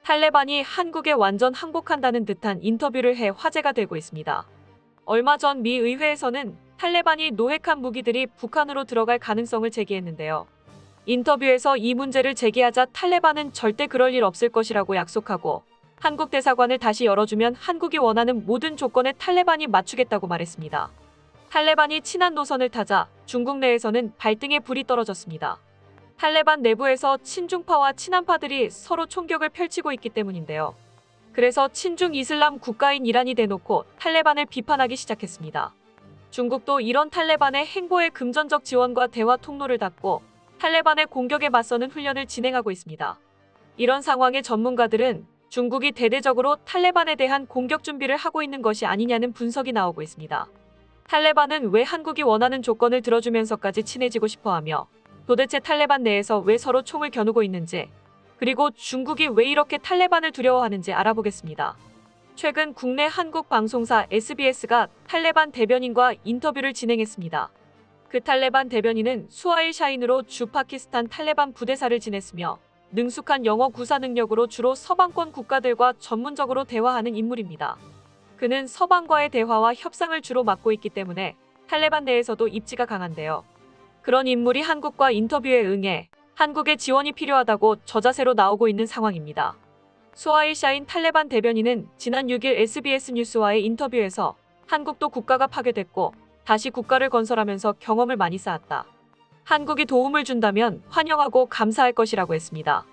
탈레반이 한국에 완전 항복한다는 듯한 인터뷰를 해 화제가 되고 있습니다. 얼마 전 미 의회에서는 탈레반이 노획한 무기들이 북한으로 들어갈 가능성을 제기했는데요. 인터뷰에서 이 문제를 제기하자 탈레반은 절대 그럴 일 없을 것이라고 약속하고 한국 대사관을 다시 열어주면 한국이 원하는 모든 조건에 탈레반이 맞추겠다고 말했습니다. 탈레반이 친한 노선을 타자 중국 내에서는 발등에 불이 떨어졌습니다. 탈레반 내부에서 친중파와 친한파들이 서로 총격을 펼치고 있기 때문인데요. 그래서 친중 이슬람 국가인 이란이 대놓고 탈레반을 비판하기 시작했습니다. 중국도 이런 탈레반의 행보에 금전적 지원과 대화 통로를 닫고 탈레반의 공격에 맞서는 훈련을 진행하고 있습니다. 이런 상황에 전문가들은 중국이 대대적으로 탈레반에 대한 공격 준비를 하고 있는 것이 아니냐는 분석이 나오고 있습니다. 탈레반은 왜 한국이 원하는 조건을 들어주면서까지 친해지고 싶어하며 도대체 탈레반 내에서 왜 서로 총을 겨누고 있는지, 그리고 중국이 왜 이렇게 탈레반을 두려워하는지 알아보겠습니다. 최근 국내 한국 방송사 SBS가 탈레반 대변인과 인터뷰를 진행했습니다. 그 탈레반 대변인은 수하일 샤인으로 주 파키스탄 탈레반 부대사를 지냈으며 능숙한 영어 구사 능력으로 주로 서방권 국가들과 전문적으로 대화하는 인물입니다. 그는 서방과의 대화와 협상을 주로 맡고 있기 때문에 탈레반 내에서도 입지가 강한데요. 그런 인물이 한국과 인터뷰에 응해 한국의 지원이 필요하다고 저자세로 나오고 있는 상황입니다. 수하일 샤인 탈레반 대변인은 지난 6일 SBS 뉴스와의 인터뷰에서 한국도 국가가 파괴됐고 다시 국가를 건설하면서 경험을 많이 쌓았다. 한국이 도움을 준다면 환영하고 감사할 것이라고 했습니다.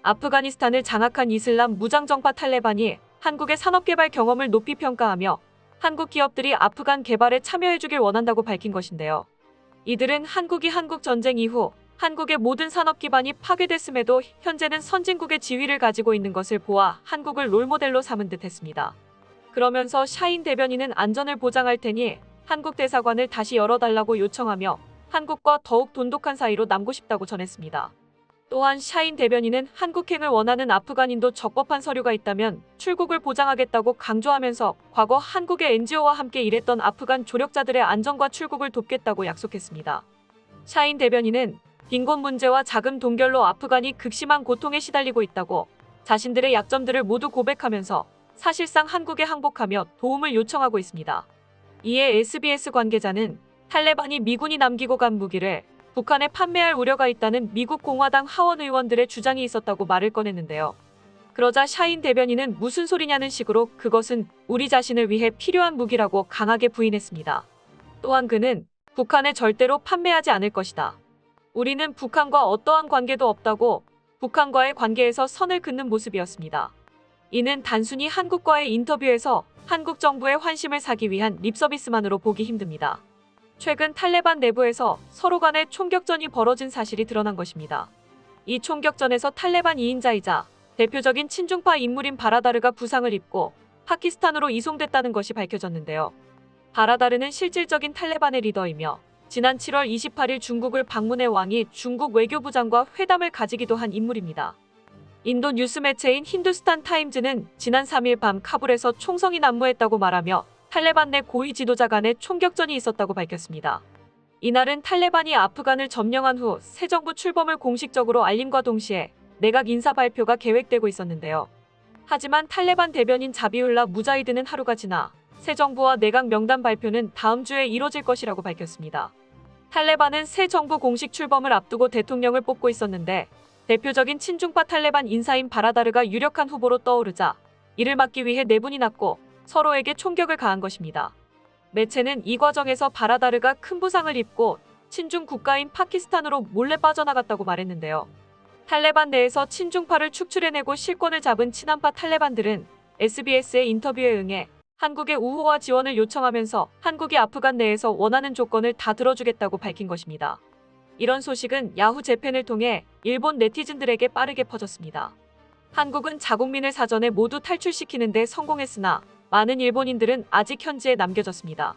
아프가니스탄을 장악한 이슬람 무장정파 탈레반이 한국의 산업개발 경험을 높이 평가하며 한국 기업들이 아프간 개발에 참여해주길 원한다고 밝힌 것인데요. 이들은 한국이 한국전쟁 이후 한국의 모든 산업 기반이 파괴됐음에도 현재는 선진국의 지위를 가지고 있는 것을 보아 한국을 롤모델로 삼은 듯 했습니다. 그러면서 샤인 대변인은 안전을 보장할 테니 한국 대사관을 다시 열어달라고 요청하며 한국과 더욱 돈독한 사이로 남고 싶다고 전했습니다. 또한 샤인 대변인은 한국행을 원하는 아프간인도 적법한 서류가 있다면 출국을 보장하겠다고 강조하면서 과거 한국의 NGO와 함께 일했던 아프간 조력자들의 안전과 출국을 돕겠다고 약속했습니다. 샤인 대변인은 빈곤 문제와 자금 동결로 아프간이 극심한 고통에 시달리고 있다고 자신들의 약점들을 모두 고백하면서 사실상 한국에 항복하며 도움을 요청하고 있습니다. 이에 SBS 관계자는 탈레반이 미군이 남기고 간 무기를 북한에 판매할 우려가 있다는 미국 공화당 하원 의원들의 주장이 있었다고 말을 꺼냈는데요. 그러자 샤인 대변인은 무슨 소리냐는 식으로 그것은 우리 자신을 위해 필요한 무기라고 강하게 부인했습니다. 또한 그는 북한에 절대로 판매하지 않을 것이다. 우리는 북한과 어떠한 관계도 없다고 북한과의 관계에서 선을 긋는 모습이었습니다. 이는 단순히 한국과의 인터뷰에서 한국 정부의 환심을 사기 위한 립서비스만으로 보기 힘듭니다. 최근 탈레반 내부에서 서로 간의 총격전이 벌어진 사실이 드러난 것입니다. 이 총격전에서 탈레반 2인자이자 대표적인 친중파 인물인 바라다르가 부상을 입고 파키스탄으로 이송됐다는 것이 밝혀졌는데요. 바라다르는 실질적인 탈레반의 리더이며 지난 7월 28일 중국을 방문해 왕이 중국 외교부장과 회담을 가지기도 한 인물입니다. 인도 뉴스 매체인 힌두스탄 타임즈는 지난 3일 밤 카불에서 총성이 난무했다고 말하며 탈레반 내 고위 지도자 간의 총격전이 있었다고 밝혔습니다. 이날은 탈레반이 아프간을 점령한 후 새 정부 출범을 공식적으로 알림과 동시에 내각 인사 발표가 계획되고 있었는데요. 하지만 탈레반 대변인 자비울라 무자히드는 하루가 지나 새 정부와 내각 명단 발표는 다음 주에 이뤄질 것이라고 밝혔습니다. 탈레반은 새 정부 공식 출범을 앞두고 대통령을 뽑고 있었는데 대표적인 친중파 탈레반 인사인 바라다르가 유력한 후보로 떠오르자 이를 막기 위해 내분이 났고 서로에게 총격을 가한 것입니다. 매체는 이 과정에서 바라다르가 큰 부상을 입고 친중 국가인 파키스탄으로 몰래 빠져나갔다고 말했는데요. 탈레반 내에서 친중파를 축출해내고 실권을 잡은 친한파 탈레반들은 SBS의 인터뷰에 응해 한국의 우호와 지원을 요청하면서 한국이 아프간 내에서 원하는 조건을 다 들어주겠다고 밝힌 것입니다. 이런 소식은 야후 재팬을 통해 일본 네티즌들에게 빠르게 퍼졌습니다. 한국은 자국민을 사전에 모두 탈출시키는 데 성공했으나 많은 일본인들은 아직 현지에 남겨졌습니다.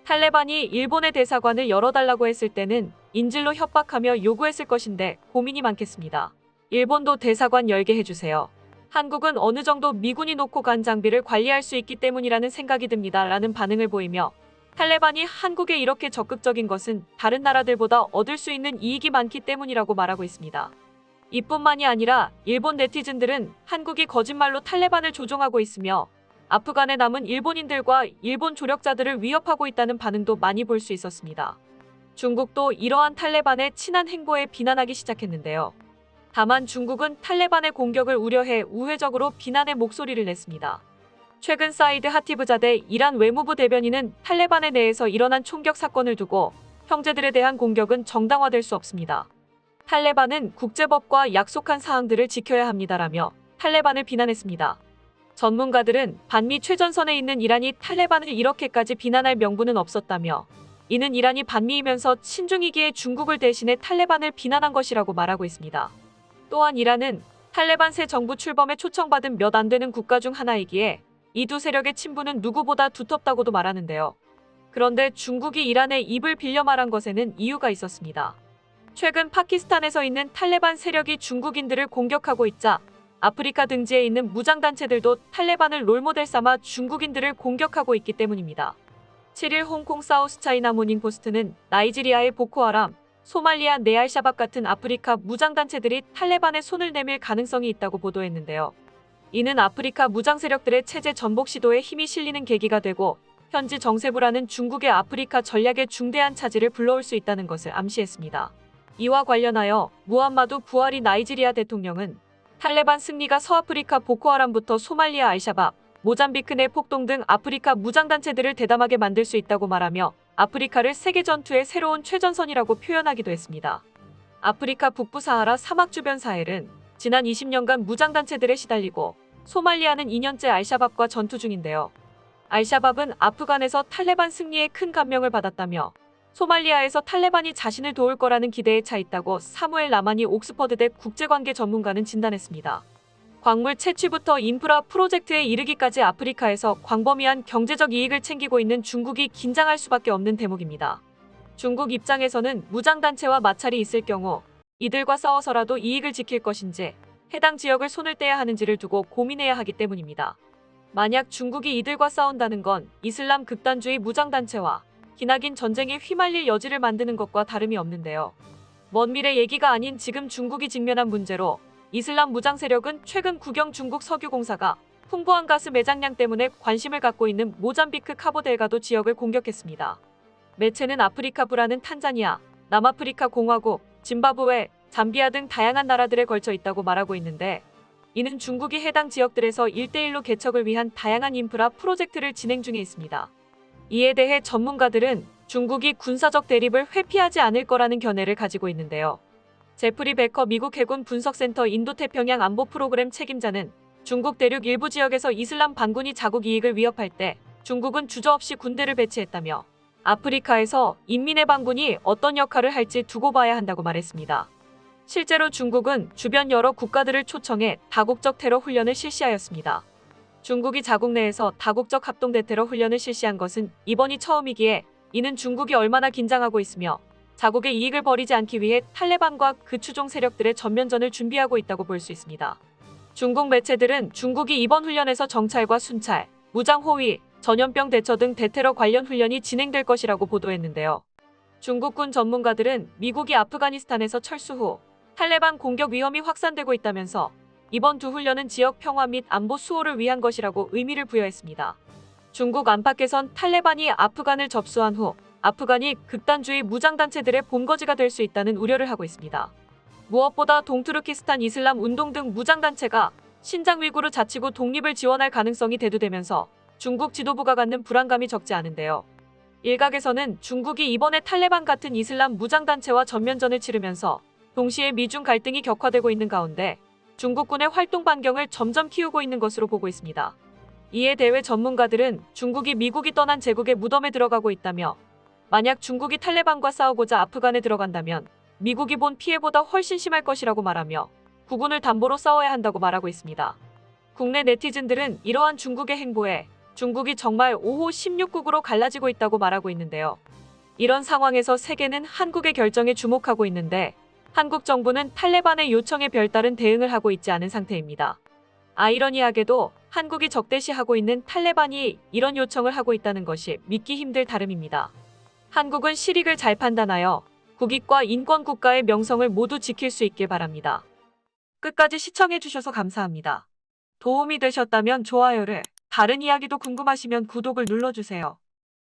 탈레반이 일본의 대사관을 열어달라고 했을 때는 인질로 협박하며 요구했을 것인데 고민이 많겠습니다. 일본도 대사관 열게 해주세요. 한국은 어느 정도 미군이 놓고 간 장비를 관리할 수 있기 때문이라는 생각이 듭니다. 라는 반응을 보이며 탈레반이 한국에 이렇게 적극적인 것은 다른 나라들보다 얻을 수 있는 이익이 많기 때문이라고 말하고 있습니다. 이뿐만이 아니라 일본 네티즌들은 한국이 거짓말로 탈레반을 조종하고 있으며 아프간에 남은 일본인들과 일본 조력자들을 위협하고 있다는 반응도 많이 볼 수 있었습니다. 중국도 이러한 탈레반의 친한 행보에 비난하기 시작했는데요. 다만 중국은 탈레반의 공격을 우려해 우회적으로 비난의 목소리를 냈습니다. 최근 사이드 하티브자데 이란 외무부 대변인은 탈레반에 내에서 일어난 총격 사건을 두고 형제들에 대한 공격은 정당화될 수 없습니다. 탈레반은 국제법과 약속한 사항들을 지켜야 합니다라며 탈레반을 비난했습니다. 전문가들은 반미 최전선에 있는 이란이 탈레반을 이렇게까지 비난할 명분은 없었다며 이는 이란이 반미이면서 친중이기에 중국을 대신해 탈레반을 비난한 것이라고 말하고 있습니다. 또한 이란은 탈레반 새 정부 출범에 초청받은 몇 안 되는 국가 중 하나이기에 이 두 세력의 친분은 누구보다 두텁다고도 말하는데요. 그런데 중국이 이란의 입을 빌려 말한 것에는 이유가 있었습니다. 최근 파키스탄에서 있는 탈레반 세력이 중국인들을 공격하고 있자 아프리카 등지에 있는 무장단체들도 탈레반을 롤모델 삼아 중국인들을 공격하고 있기 때문입니다. 7일 홍콩 사우스차이나 모닝포스트는 나이지리아의 보코하람, 소말리아 네알샤밥 같은 아프리카 무장단체들이 탈레반에 손을 내밀 가능성이 있다고 보도했는데요. 이는 아프리카 무장세력들의 체제 전복 시도에 힘이 실리는 계기가 되고 현지 정세부라는 중국의 아프리카 전략에 중대한 차질을 불러올 수 있다는 것을 암시했습니다. 이와 관련하여 무함마두 부하리 나이지리아 대통령은 탈레반 승리가 서아프리카 보코하람부터 소말리아 알샤밥, 모잠비크 내 폭동 등 아프리카 무장단체들을 대담하게 만들 수 있다고 말하며 아프리카를 세계 전투의 새로운 최전선이라고 표현하기도 했습니다. 아프리카 북부 사하라 사막 주변 사헬은 지난 20년간 무장단체들에 시달리고 소말리아는 2년째 알샤밥과 전투 중인데요. 알샤밥은 아프간에서 탈레반 승리에 큰 감명을 받았다며 소말리아에서 탈레반이 자신을 도울 거라는 기대에 차 있다고 사무엘 라마니 옥스퍼드대 국제관계 전문가는 진단했습니다. 광물 채취부터 인프라 프로젝트에 이르기까지 아프리카에서 광범위한 경제적 이익을 챙기고 있는 중국이 긴장할 수밖에 없는 대목입니다. 중국 입장에서는 무장단체와 마찰이 있을 경우 이들과 싸워서라도 이익을 지킬 것인지 해당 지역을 손을 떼야 하는지를 두고 고민해야 하기 때문입니다. 만약 중국이 이들과 싸운다는 건 이슬람 극단주의 무장단체와 기나긴 전쟁에 휘말릴 여지를 만드는 것과 다름이 없는데요. 먼 미래 얘기가 아닌 지금 중국이 직면한 문제로 이슬람 무장 세력은 최근 국영 중국 석유공사가 풍부한 가스 매장량 때문에 관심을 갖고 있는 모잠비크 카보델가도 지역을 공격했습니다. 매체는 아프리카부라는 탄자니아, 남아프리카 공화국, 짐바브웨, 잠비아 등 다양한 나라들에 걸쳐 있다고 말하고 있는데 이는 중국이 해당 지역들에서 1대1로 개척을 위한 다양한 인프라 프로젝트를 진행 중에 있습니다. 이에 대해 전문가들은 중국이 군사적 대립을 회피하지 않을 거라는 견해를 가지고 있는데요. 제프리 베커 미국 해군 분석센터 인도태평양 안보 프로그램 책임자는 중국 대륙 일부 지역에서 이슬람 반군이 자국 이익을 위협할 때 중국은 주저없이 군대를 배치했다며 아프리카에서 인민의 반군이 어떤 역할을 할지 두고 봐야 한다고 말했습니다. 실제로 중국은 주변 여러 국가들을 초청해 다국적 테러 훈련을 실시하였습니다. 중국이 자국 내에서 다국적 합동 대테러 훈련을 실시한 것은 이번이 처음이기에 이는 중국이 얼마나 긴장하고 있으며 자국의 이익을 버리지 않기 위해 탈레반과 그 추종 세력들의 전면전을 준비하고 있다고 볼 수 있습니다. 중국 매체들은 중국이 이번 훈련에서 정찰과 순찰, 무장 호위, 전염병 대처 등 대테러 관련 훈련이 진행될 것이라고 보도했는데요. 중국군 전문가들은 미국이 아프가니스탄에서 철수 후 탈레반 공격 위험이 확산되고 있다면서 이번 두 훈련은 지역 평화 및 안보 수호를 위한 것이라고 의미를 부여했습니다. 중국 안팎에선 탈레반이 아프간을 접수한 후 아프간이 극단주의 무장단체들의 본거지가 될 수 있다는 우려를 하고 있습니다. 무엇보다 동투르키스탄 이슬람 운동 등 무장단체가 신장 위구르 자치구 독립을 지원할 가능성이 대두되면서 중국 지도부가 갖는 불안감이 적지 않은데요. 일각에서는 중국이 이번에 탈레반 같은 이슬람 무장단체와 전면전을 치르면서 동시에 미중 갈등이 격화되고 있는 가운데 중국군의 활동 반경을 점점 키우고 있는 것으로 보고 있습니다. 이에 대해 전문가들은 중국이 미국이 떠난 제국의 무덤에 들어가고 있다며 만약 중국이 탈레반과 싸우고자 아프간에 들어간다면 미국이 본 피해보다 훨씬 심할 것이라고 말하며 국군을 담보로 싸워야 한다고 말하고 있습니다. 국내 네티즌들은 이러한 중국의 행보에 중국이 정말 5호 16국으로 갈라지고 있다고 말하고 있는데요. 이런 상황에서 세계는 한국의 결정에 주목하고 있는데 한국 정부는 탈레반의 요청에 별다른 대응을 하고 있지 않은 상태입니다. 아이러니하게도 한국이 적대시하고 있는 탈레반이 이런 요청을 하고 있다는 것이 믿기 힘들 다름입니다. 한국은 실익을 잘 판단하여 국익과 인권 국가의 명성을 모두 지킬 수 있길 바랍니다. 끝까지 시청해주셔서 감사합니다. 도움이 되셨다면 좋아요를, 다른 이야기도 궁금하시면 구독을 눌러주세요.